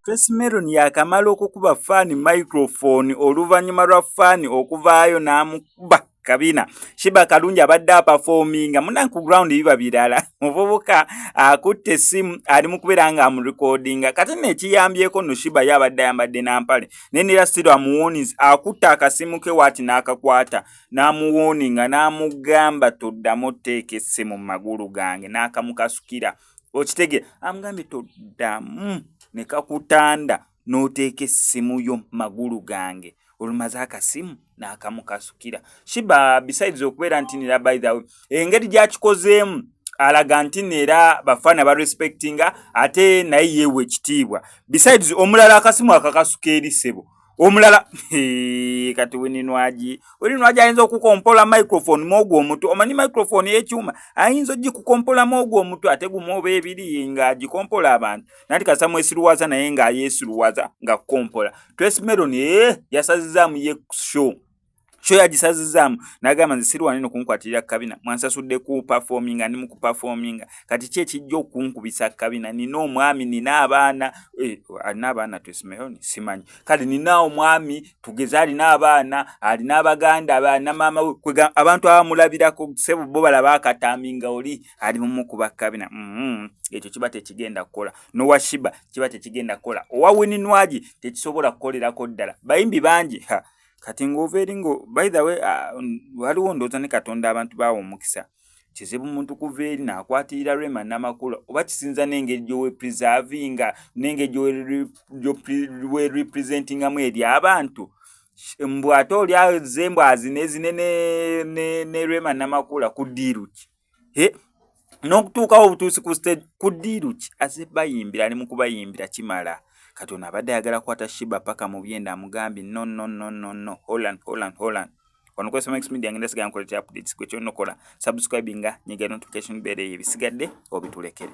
Tracy Melon yakamala okukuba Fani microphone oluvannyuma lwa Fani okuvaayo n'amukuba kabina. Shiba Kalungi abadde aperforminga muna ku ground biba birala. Muvubuka akutte essimu ali mu kubeera nga amurecordinga. Kati n'ekiyambyeko no Shiba yabadde ayambadde nampale. Nenera still amuwoniza akutta akasimu ke waati n'akakwata n'amuwoninga n'amugamba toddamu otteeka essimu mu magulu gange n'akamukasukira. Okitege amugambye toddamu ne kakutanda n'oteeka essimu yo magulu gange. Olumaze akasimu n'akamukasukira. Shiba besides okubeera nti nera by the way engeri gyakikozeemu alaga nti nera bafana ba respectinga ate naye yeewe ekitiibwa. Besides omulala akasimu akakasuka eri ssebo omulala kati weninwaji ayinza okukompola microphone mwogwo omutu. Omanyi microphone y'ekyuma ayinza ogikukompola mwogwo omutu ate gumwoba ebiri ng'agikompola abantu nati kasamwesiruwaza naye ng'ayeesiruwaza nga kukompola. Tracy Melon yasazizaamu ye show yagisazizaamu n'agamba nze sirwa nino kunkwatirira kabina mwansasudde ku performinga ndi mu kuperforminga kati ki ekijja okunkubisa kabina nina omwami nina abaana alina abaana Tracy Melon simanyi kale nina omwami tugeze alina abaana alina abaganda abaana maama we abantu abamulabirako sebo bo balaba akataminga oli ali mu kuba kabina ekyo kiba tekigenda kukola n'owa Shiba kiba tekigenda kukola owa Weninwaji tekisobola kukolerako ddala bayimbi bangi kati ng'oveeringo by the way waliwo ndowooza ne Katonda abantu baawo omukisa kizibu muntu kuva eri n'akwatirira Rema Namakula oba kisinza n'engeri gy'owepreservinga n'engeri gy'owerepresentingamu eri abantu mbu ate oli aze mbwazi n'ezinene ne Rema Namakula ku ddiiru ki n'okutuukawo obutuusi ku stage ku ddiiru ki aze bayimbira ali mu kubayimbira kimala. Kati ono abadde ayagala kukwata Shiba paka mu byenda amugambye no Holland. Wano kwa SMX Media ngenda sigala nkoletea updates kwe kyonna okola subscribinga nyiga notification bell ebisigadde obitulekere.